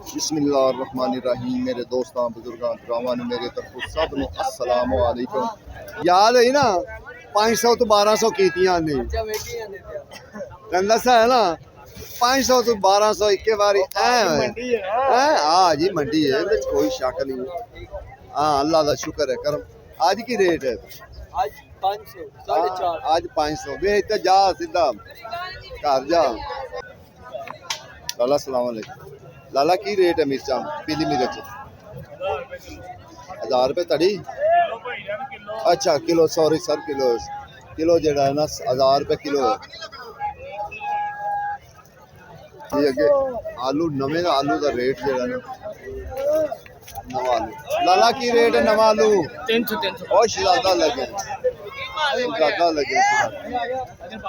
बिस्मिल्लाहिर्रहमानिर्रहीम। मेरे दोस्तों बुजुर्गों भरावां मेरे तरफों सब नूं अस्सलाम वालेकुम। याद है ना 500 तो 1200 कीतियां ने तैनूं दस्सा है ना 500 तो 1200 इक्के बारी हाँ जी मंडी है इहदे च कोई शक नहीं। हाँ अल्लाह का शुक्र है करम। आज की रेट है आज 500 4.5 आज 500 वे इतना जा सीधा घर जा। लाला सलाम अलैकुम। लाला की रेट है मिर्चा पीली मिर्च 1000 रुपये तड़ी। अच्छा kilo sorry sir kilo kilo जड़ा है ना 1000 रुपये किलो है। ये अगे आलू नवे आलू का रेट जड़ा ना नवा आलू लाला की रेट है नवा आलू 300 और ज्यादा लगे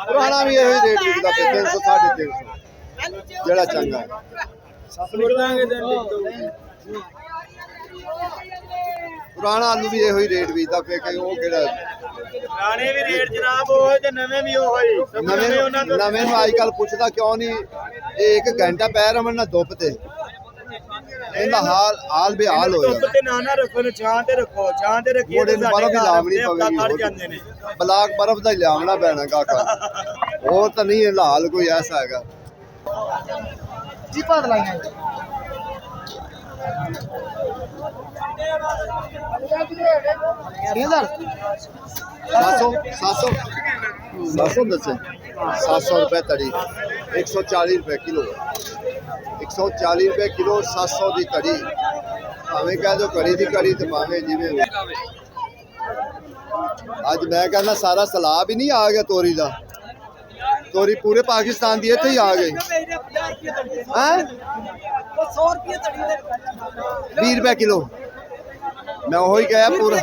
पुराना भी यही रेट बिकता 300 350 जड़ा चंगा है। पुराना आलू भी यही रेट बिकता पे कहीं वो केड़ा पुराने भी रेट जनाब हो ते नवे भी हो नवे में आजकल पूछता क्यों नहीं एक घंटा पैर रमन ना धुप ते इनका हाल बेहाल हो धुप ते ना रखो छां ते रखो छां ते रखिए मोड़े में बर्फ ही लावनी पवेगी ब्लाक बर्फ का लियावना पैना काका और तो नहीं हाल कोई ऐसा है जीपा दलाइयां 700 दसे 700 रुपये तड़ी 140 रुपये किलो 140 रुपये किलो 700 की कड़ी भावें कह दो कड़ी की कड़ी तो भावें जिमें अज मैं कहना सारा सलाब ही नहीं आ गया तोरी का तोरी पूरे पाकिस्तान की इत्थे ही आ गई 20 रुपये किलो मैं वही कहा पूरा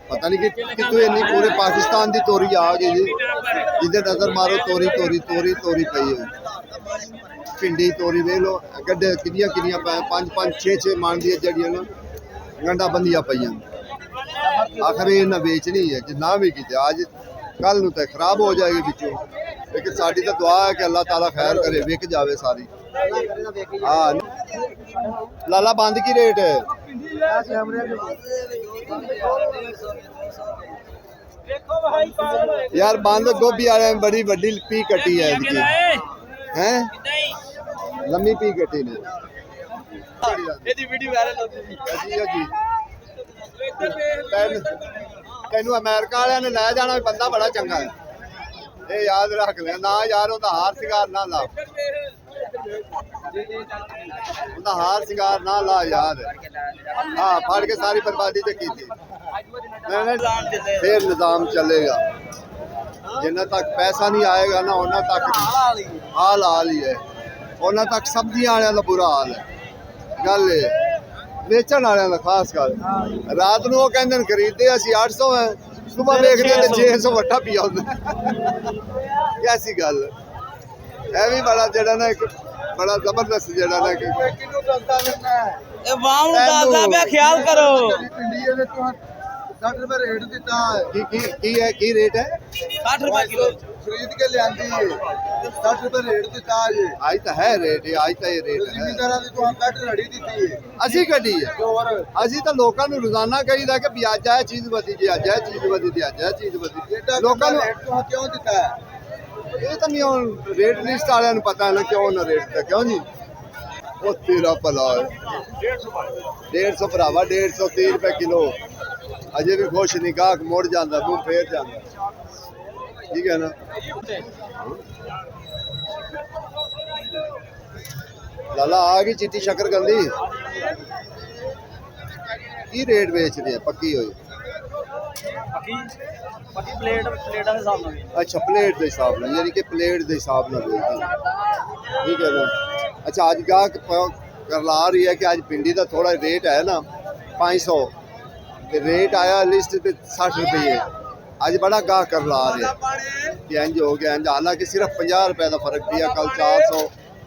पता नहीं कि कितों इन्नी पूरे पाकिस्तान की तोरी आ गई जी जिधर नजर मारो तोरी तोरी तोरी तोरी पई है भिंडी तोरी वे लो गड्ढे किनिया किनिया 5 6 मन दी जड़ियां ना गंढा बंदियां पईयां आखिर इन्हें बेचनी है जो ना भी किते आज कल नूं ते खराब हो जाएगी बिचों लेकिन साडी तो दुआ है कि अल्लाह ताला खैर करे विक जावे सारी। हाँ लाला बंद की रेट है यार बंद गोभी वाले बड़ी बड़ी पी कटी है इनकी हैं लम्मी पी कटी ने तेन अमेरिका वाले ने लै जाना बंदा बड़ा चंगा है ये याद रख ले ना यार उनका हार सिंगार ना ला उनका हार सिंगार ना ला यार हाँ फड़ के सारी बर्बादी तो की फिर निजाम चलेगा जिन्ना तक पैसा नहीं आएगा ना उन्ना तक हाल ही है उन्ना तक सब्जियां वाले का बुरा हाल है गल बेचण वाले का खास गल रात को कहते खरीदते असी 800 है सुबह देखते हैं 600 वट्ठा पिया होंदा कैसी गल है भी बड़ा जड़ा ना एक बड़ा जबरदस्त जड़ा ना ख्याल करो 60 रुपए रेट दिता है की रेट है 60 रुपए किलो खरीद के लियांदी है 60 रुपए रेट दिता है आज तो है रेट आज तो ये रेट है जिमीदारां दी तो कट रड़ी दी है ਅਸੀਂ ਕੱਢੀ ਹੈ ਅਸੀਂ ਤਾਂ ਲੋਕਾਂ ਨੂੰ ਰੋਜ਼ਾਨਾ ਕਹੀਦਾ ਕਿ ਵੀ ਅੱਜ ਇਹ ਚੀਜ਼ ਵਧੀ ਜੀ ਅੱਜ ਇਹ ਚੀਜ਼ ਵਧੀ ਜੀ ਅੱਜ ਇਹ ਚੀਜ਼ ਵਧੀ ਲੋਕਾਂ ਨੂੰ ਕਿਉਂ ਦਿੱਤਾ ਹੈ ਇਹ ਤਾਂ ਨਹੀਂ ਹੁਣ ਰੇਟ ਲਿਸਟ ਵਾਲਿਆਂ ਨੂੰ ਪਤਾ ਹੈ ਨਾ ਕਿਉਂ ਨਾ ਰੇਟ ਦਾ ਕਿਉਂ ਜੀ ਉਹ ਤੇਰਾ ਭਲਾ 150 ਭਰਾਵਾ 130 रुपए किलो अजे भी खुश नहीं गाहक मुड़ जाता मुंह फेर जाता ठीक है ना। लाला आ गई चिट्टी शकरकंदी की रेट बेच रहे हैं पक्की हुई अच्छा प्लेट के हिसाब में यानी कि प्लेट के हिसाब में ठीक है ना। अच्छा आज गाहक करला रही है कि आज भिंडी का थोड़ा रेट है ना 500 रेट आया लिस्ट पे 60 रुपये अज बड़ा गाह कर ला रहे कि इंज हो गया इंज हालांकि सिर्फ 50 रुपए का फर्क पिया कल 400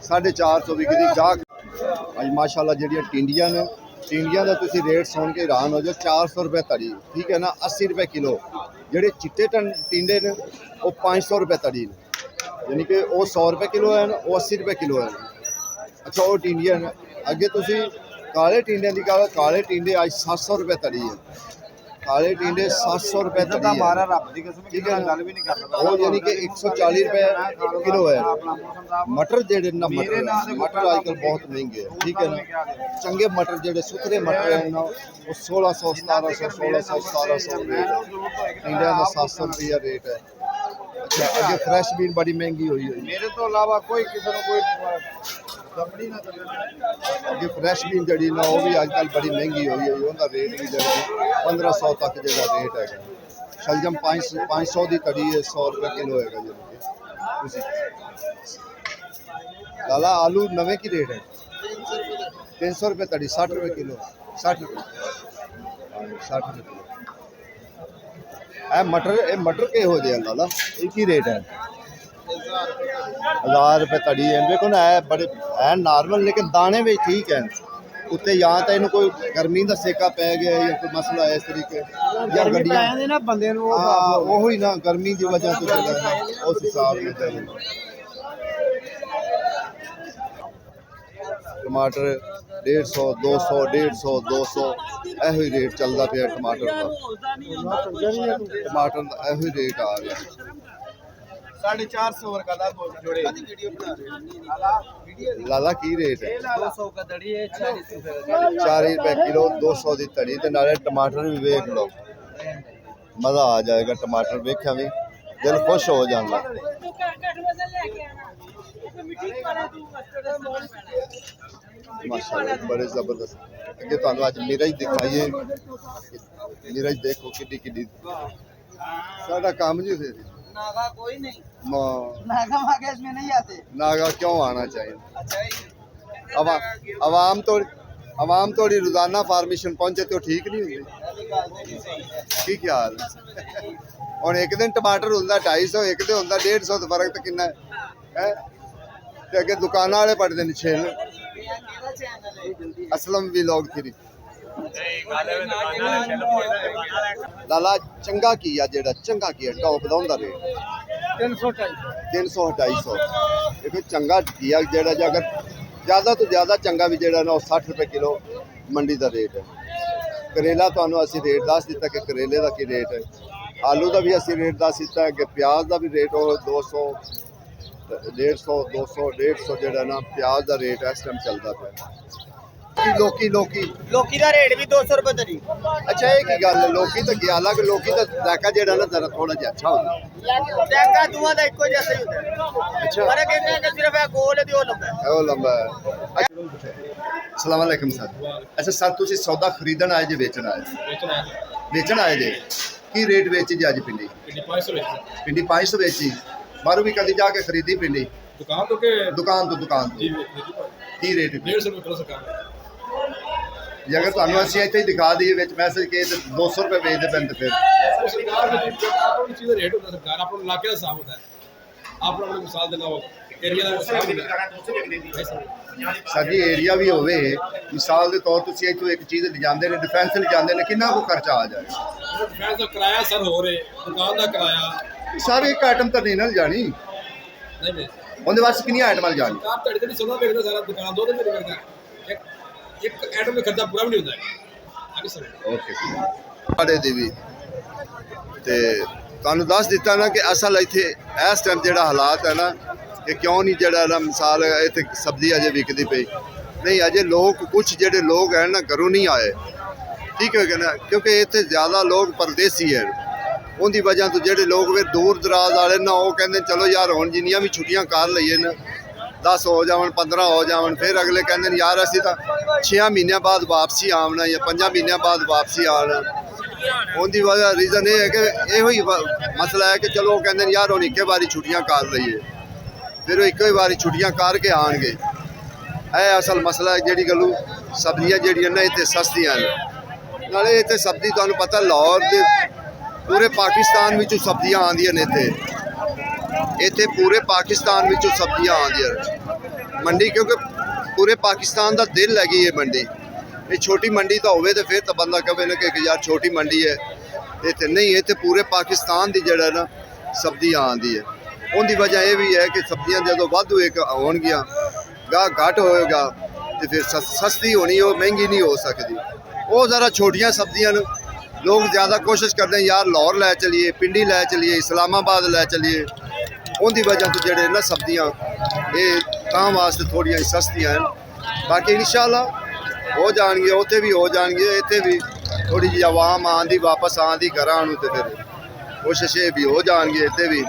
450 विकती गाह अज माशाल्लाह जड़ियाँ टिंडियां ने टिंडियां का तुम रेट सुन के हैरान हो जाओ 400 रुपये तड़ी ठीक है ना 80 रुपये किलो जोड़े चिट्टे टिंडे ने वो 500 रुपये तड़ी ने यानी कि वो 100 रुपये किलो है वो 80 रुपये किलो है ਅੱਛਾ ਉਹ ਟਿੰਡੀਆਂ ਨੇ ਅੱਗੇ ਤੁਸੀਂ ਕਾਲੇ ਟਿੰਡਿਆਂ ਦੀ ਗੱਲ ਕਾਲੇ ਟਿੰਡੇ ਅੱਜ 700 ਰੁਪਏ ਤੜੀ ਹੈ ਕਾਲੇ ਟਿੰਡੇ 700 ਰੁਪਏ ਤੜੀ ਹੈ ਰੱਬ ਦੀ ਕਸਮ ਠੀਕ ਹੈ ਗੱਲ ਵੀ ਨਹੀਂ ਕਰਦਾ ਉਹ ਯਾਨੀ ਕਿ 140 ਰੁਪਏ ਕਿਲੋ ਹੈ ਮਟਰ ਜਿਹੜੇ ਨਾ ਮਟਰ ਅੱਜ ਕੱਲ੍ਹ ਬਹੁਤ ਮਹਿੰਗੇ ਹੈ ਠੀਕ ਹੈ ਨਾ ਚੰਗੇ ਮਟਰ ਜਿਹੜੇ ਸੁਥਰੇ ਮਟਰ ਹੈ ਨਾ ਉਹ 1600 1700 1600 1700 ਰੇਟ ਟਿੰਡਿਆਂ ਦਾ 700 ਰੁਪਏ ਰੇਟ ਹੈ ਅੱਛਾ ਅੱਗੇ ਫਰੈਸ਼ ਬੀਨ ਬੜੀ ਮਹਿੰਗੀ ਹੋਈ ਹੋਈ ਮੇਰੇ ਤੋਂ ਇਲਾਵਾ ਕੋਈ ਕਿਸੇ ਨੂੰ ਕੋਈ ਕੰਪਨੀ ਨਾ ਚੱਲੇ ਅੱਗੇ ਫਰੈਸ਼ ਬੀਨ ਜਿਹੜੀ ਨਾ ਉਹ ਵੀ ਅੱਜ ਕੱਲ੍ਹ ਬੜੀ ਮਹਿੰਗੀ ਹੋਈ ਹੋਈ ਉਹਦਾ ਰੇਟ ਵੀ ਜਿਹੜਾ 1500 ਤੱਕ ਜਿਹੜਾ ਰੇਟ ਹੈਗਾ ਸ਼ਲਜਮ 500 ਦੀ ਤੜੀ ਹੈ 100 ਰੁਪਏ ਕਿਲੋ ਹੈਗਾ ਜੀ ਤੁਸੀਂ ਲਾਲਾ ਆਲੂ ਨਵੇਂ ਕੀ ਰੇਟ ਹੈ 300 ਰੁਪਏ ਤੜੀ 60 ਰੁਪਏ ਕਿਲੋ 60 ਰੁਪਏ 60 ਰੁਪਏ ਕਿਲੋ ਇਹ ਮਟਰ ਕਿਹੋ ਜਿਹੇ ਲਾਲਾ ਇਹ ਕੀ ਰੇਟ ਹੈ 1000 ਰੁਪਏ ਤੜੀ ਹੈ ਦੇਖੋ ਨਾ ਇਹ ਬੜੇ ਹੈ ਨਾਰਮਲ ਲੇਕਿਨ ਦਾਣੇ ਵਿੱਚ ਠੀਕ ਹੈ ਉੱਤੇ ਜਾਂ ਤਾਂ ਇਹਨੂੰ ਕੋਈ ਗਰਮੀ ਦਾ ਸੇਕਾ ਪੈ ਗਿਆ ਜਾਂ ਕੋਈ ਮਸਲਾ ਹੈ ਇਸ ਤਰੀਕੇ ਜਾਂ ਗੱਡੀਆਂ ਨਾ ਬੰਦੇ ਨੂੰ ਉਹ ਹੀ ਨਾ ਗਰਮੀ ਦੀ ਵਜ੍ਹਾ ਤੋਂ ਚੱਲਦਾ ਉਸ ਹਿਸਾਬ ਨਾਲ ਟਮਾਟਰ 150 200 150 200 ਇਹੋ ਹੀ ਰੇਟ ਚੱਲਦਾ ਪਿਆ ਟਮਾਟਰ ਦਾ ਟਮਾਟਰ ਦਾ ਇਹੋ ਹੀ ਰੇਟ ਆ ਰਿਹਾ 450 वर्ग का जोड़े ਲਾਲਾ ਕੀ ਰੇਟ ਹੈ 200 का दड़ी है 40 रुपए 40 रुपए किलो 200 ਦੀ ਤੜੀ ਤੇ ਨਾਲੇ ਟਮਾਟਰ ਵੀ ਵੇਖ ਲਓ ਮਜ਼ਾ ਆ ਜਾਏਗਾ ਟਮਾਟਰ ਵੇਖਿਆ ਵੀ ਦਿਲ ਖੁਸ਼ ਹੋ ਜਾਂਦਾ ਮਾਸ਼ਾਅੱਲਾ ਬੜੇ ਜ਼ਬਰਦਸਤ ਅੱਗੇ ਤੁਹਾਨੂੰ ਅੱਜ ਮਿਰਚ ਦਿਖਾਈਏ ਮਿਰਚ ਦੇਖੋ ਕਿੱਡੀ ਕਿੱਡੀ ਸਾਡਾ ਕੰਮ ਜੀ ਫਿਰ नागा कोई नहीं मा- नागा मागे इसमें नहीं आते नागा क्यों आना चाहिए अच्छा आवाम थोड़ी रोजाना फार्मेशन पहुंचे तो ठीक नहीं होंगे की ख्याल ਹੁਣ ਇੱਕ ਦਿਨ ਟਮਾਟਰ ਹੁੰਦਾ 250 ਇੱਕ ਦਿਨ ਹੁੰਦਾ 150 ਦਾ ਫਰਕ ਤਾਂ ਕਿੰਨਾ ਹੈ ਤੇ ਅੱਗੇ ਦੁਕਾਨਾਂ ਵਾਲੇ ਪੜਦੇ ਨੇ ਛੇਲ ਅਸਲਮ ਵਲੌਗ 3 ਲਾਲਾ ਚੰਗਾ ਕੀ ਆ ਜਿਹੜਾ ਚੰਗਾ ਕੀ ਆ ਟੌਪ ਦਾ ਹੁੰਦਾ ਰੇਟ 300 300 250 ਦੇਖੋ ਚੰਗਾ ਕੀ ਆ ਜਿਹੜਾ ਜੇ ਅਗਰ ਜ਼ਿਆਦਾ ਤੋਂ ਜ਼ਿਆਦਾ ਚੰਗਾ ਵੀ ਜਿਹੜਾ ਨਾ ਉਹ 60 ਰੁਪਏ ਕਿਲੋ ਮੰਡੀ ਦਾ ਰੇਟ ਹੈ ਕਰੇਲਾ ਤੁਹਾਨੂੰ ਅਸੀਂ ਰੇਟ ਦੱਸ ਦਿੱਤਾ ਕਿ ਕਰੇਲੇ ਦਾ ਕੀ ਰੇਟ ਹੈ ਆਲੂ ਦਾ ਵੀ ਅਸੀਂ ਰੇਟ ਦੱਸ ਦਿੱਤਾ ਕਿ ਪਿਆਜ਼ ਦਾ ਵੀ ਰੇਟ ਉਹ 200 150 200 150 ਜਿਹੜਾ ਨਾ ਪਿਆਜ਼ ਦਾ ਰੇਟ ਇਸ ਟਾਈਮ ਚੱਲਦਾ ਪਿਆ ਲੋਕੀ लोकी का रेट भी 200 रुपए दरी ਅੱਛਾ ਇਹ ਕੀ ਗੱਲ ਹੈ ਲੋਕੀ ਤਾਂ ਗਿਆ ਅਲੱਗ ਲੋਕੀ ਦਾ ਜ਼ਾਇਕਾ ਜਿਹੜਾ ਨਾ ਜ਼ਰਾ ਥੋੜਾ ਜਿਹਾ ਅੱਛਾ ਹੁੰਦਾ जाका दुआ दा इको जैसा ही होता है अच्छा फर्क इतना है कि सिर्फ है गोल है और लंबा है ਉਹ ਲੰਬਾ ਹੈ ਅਸਲਾਮ ਵਾਲੇਕਮ ਸਰ ਅੱਛਾ ਸਰ ਤੁਸੀਂ ਸੌਦਾ ਖਰੀਦਣ ਆਏ ਜੇ ਵੇਚਣ ਆਏ ਵੇਚਣ ਆਏ ਜੇ ਕੀ ਰੇਟ ਵੇਚੀ ਜੀ ਅੱਜ ਪਿੰਡੀ पिंडी 500 बेच ਪਿੰਡੀ 500 ਵੇਚੀ ਬਾਹਰੋਂ ਵੀ ਕਦੀ ਜਾ ਕੇ ਖਰੀਦੀ ਪਿੰਡੀ दुकान तो के ਦੁਕਾਨ ਤੋਂ जी ਕੀ ਰੇਟ 150 रुपए किलो सरकार ਜੇ ਅਗਰ ਤੁਹਾਨੂੰ ਅਸੀਂ ਇੱਥੇ ਹੀ ਦਿਖਾ ਦਈਏ ਵਿੱਚ ਮੈਸੇਜ ਕੇ 200 ਰੁਪਏ ਵੇਚਦੇ ਪੈਣ ਤੇ ਫਿਰ सरकार अपनी चीज रेट होता है सरकार अपने इलाके का हिसाब होता है आप अपने मिसाल देना हो एरिया का हिसाब होता है ਸਾਡੀ ਏਰੀਆ ਵੀ ਹੋਵੇ ਮਿਸਾਲ ਦੇ ਤੌਰ ਤੁਸੀਂ ਇੱਥੋਂ ਇੱਕ ਚੀਜ਼ ਲਿਜਾਂਦੇ ਨੇ ਡਿਫੈਂਸ ਲਿਜਾਂਦੇ ਨੇ ਕਿੰਨਾ ਕੁ ਖਰਚਾ ਆ ਜਾਏਗਾ डिफेंस का किराया सर हो रहे दुकान का किराया ਸਾਰੇ ਇੱਕ ਆਈਟਮ ਤਾਂ ਨਹੀਂ ਨਾ ਲਿਜਾਣੀ नहीं नहीं ਉਹਦੇ ਵਾਸਤੇ ਕਿੰਨੀਆਂ ਆਈਟਮਾਂ ਲਿਜਾਣੀ सरकार तड़ी तड़ी सोना बेचता सारा दुकान दो दिन में करता एक आइटम में खर्चा पूरा भी नहीं होता है आगे सर ਓਕੇ ਸਾਡੇ ਦੀ ਵੀ ਤੇ ਤੁਹਾਨੂੰ ਦੱਸ ਦਿੱਤਾ ਨਾ ਕਿ ਅਸਲ ਇੱਥੇ ਇਸ ਟਾਈਮ ਜਿਹੜਾ ਹਾਲਾਤ ਹੈ ਨਾ ਕਿ ਕਿਉਂ ਨਹੀਂ ਜਿਹੜਾ ਨਾ ਮਿਸਾਲ ਇੱਥੇ ਸਬਜ਼ੀ ਅਜੇ ਵਿਕਦੀ ਪਈ ਨਹੀਂ ਅਜੇ ਲੋਕ ਕੁਝ ਜਿਹੜੇ ਲੋਕ ਹੈ ਨਾ ਘਰੋਂ ਨਹੀਂ ਆਏ ਠੀਕ ਹੈ ਨਾ ਕਿਉਂਕਿ ਇੱਥੇ ਜ਼ਿਆਦਾ ਲੋਕ ਪਰਦੇਸੀ ਹੈ ਉਹਦੀ ਵਜ੍ਹਾ ਤੋਂ ਜਿਹੜੇ ਲੋਕ ਫਿਰ ਦੂਰ ਦਰਾਜ਼ ਵਾਲੇ ਨਾ ਉਹ ਕਹਿੰਦੇ ਚਲੋ ਯਾਰ ਹੁਣ ਜਿੰਨੀਆਂ ਵੀ ਛੁੱਟੀਆਂ ਕਰ ਲਈਏ ਨਾ 10 ਹੋ ਜਾਵਣ 15 ਹੋ ਜਾਵਣ ਫਿਰ ਅਗਲੇ ਕਹਿੰਦੇ ਨੇ ਯਾਰ ਅਸੀਂ ਤਾਂ 6 ਮਹੀਨਿਆਂ ਬਾਅਦ ਵਾਪਸੀ ਆਉਣਾ ਜਾਂ 5 ਮਹੀਨਿਆਂ ਬਾਅਦ ਵਾਪਸੀ ਆਉਣਾ ਉਹਦੀ ਵਜ੍ਹਾ ਰੀਜ਼ਨ ਇਹ ਹੈ ਕਿ ਇਹੋ ਹੀ ਮਸਲਾ ਹੈ ਕਿ ਚਲੋ ਉਹ ਕਹਿੰਦੇ ਨੇ ਯਾਰ ਹੁਣ ਇੱਕੇ ਵਾਰੀ ਛੁੱਟੀਆਂ ਕਰ ਲਈਏ ਫਿਰ ਉਹ ਇੱਕੋ ਹੀ ਵਾਰੀ ਛੁੱਟੀਆਂ ਕਰਕੇ ਆਉਣਗੇ ਇਹ ਅਸਲ ਮਸਲਾ ਹੈ ਜਿਹੜੀ ਗੱਲੋਂ ਸਬਜ਼ੀਆਂ ਜਿਹੜੀਆਂ ਨਾ ਇੱਥੇ ਸਸਤੀਆਂ ਨੇ ਨਾਲੇ ਇੱਥੇ ਸਬਜ਼ੀ ਤੁਹਾਨੂੰ ਪਤਾ ਲਾਹੌਰ ਦੇ ਪੂਰੇ ਪਾਕਿਸਤਾਨ ਵਿੱਚੋਂ ਸਬਜ਼ੀਆਂ ਆਉਂਦੀਆਂ ਨੇ ਇੱਥੇ ਪੂਰੇ ਪਾਕਿਸਤਾਨ ਵਿੱਚੋਂ ਸਬਜ਼ੀਆਂ ਆਉਂਦੀਆਂ ਮੰਡੀ ਕਿਉਂਕਿ ਪੂਰੇ ਪਾਕਿਸਤਾਨ ਦਾ ਦਿਲ ਹੈਗੀ ਇਹ ਮੰਡੀ ਇਹ ਛੋਟੀ ਮੰਡੀ ਤਾਂ ਹੋਵੇ ਤੇ ਫਿਰ ਤਾਂ ਬੰਦਾ ਕਹੇ ਨਾ ਕਿ ਯਾਰ ਛੋਟੀ ਮੰਡੀ ਹੈ ਇੱਥੇ ਨਹੀਂ ਇੱਥੇ ਪੂਰੇ ਪਾਕਿਸਤਾਨ ਦੀ ਜਿਹੜਾ ਨਾ ਸਬਜ਼ੀਆਂ ਆਉਂਦੀ ਹੈ ਉਹਦੀ ਵਜ੍ਹਾ ਇਹ ਵੀ ਹੈ ਕਿ ਸਬਜ਼ੀਆਂ ਜਦੋਂ ਵਾਧੂ ਇੱਕ ਹੋਣਗੀਆਂ ਗਾਹ ਘੱਟ ਹੋਏਗਾ ਤੇ ਫਿਰ ਸਸਤੀ ਹੋਣੀ, ਉਹ ਮਹਿੰਗੀ ਨਹੀਂ ਹੋ ਸਕਦੀ। ਉਹ ਜ਼ਰਾ ਛੋਟੀਆਂ ਸਬਜ਼ੀਆਂ ਨੂੰ ਲੋਕ ਜ਼ਿਆਦਾ ਕੋਸ਼ਿਸ਼ ਕਰਦੇ ਯਾਰ ਲਾਹੌਰ ਲੈ ਚਲੀਏ, ਪਿੰਡੀ ਲੈ ਚਲੀਏ, ਇਸਲਾਮਾਬਾਦ ਲੈ ਚਲੀਏ। ਉਹਦੀ ਵਜ੍ਹਾ ਤੋਂ ਜਿਹੜੇ ਨਾ ਸਬਜ਼ੀਆਂ ਇਹ ਤਾਂ ਵਾਸਤੇ ਥੋੜ੍ਹੀਆਂ ਸਸਤੀਆਂ ਹਨ। ਬਾਕੀ ਇਨਸ਼ਾਅੱਲਾ ਹੋ ਜਾਣਗੇ, ਉੱਥੇ ਵੀ ਹੋ ਜਾਣਗੇ, ਇੱਥੇ ਵੀ ਥੋੜੀ ਜਿਹੀ ਆਵਾਮ ਆਉਣ ਦੀ, ਵਾਪਸ ਆਉਣ ਦੀ ਘਰਾਂ ਨੂੰ, ਤੇ ਫਿਰ ਕੋਸ਼ਿਸ਼ ਇਹ ਵੀ ਹੋ ਜਾਣਗੇ ਇੱਥੇ ਵੀ।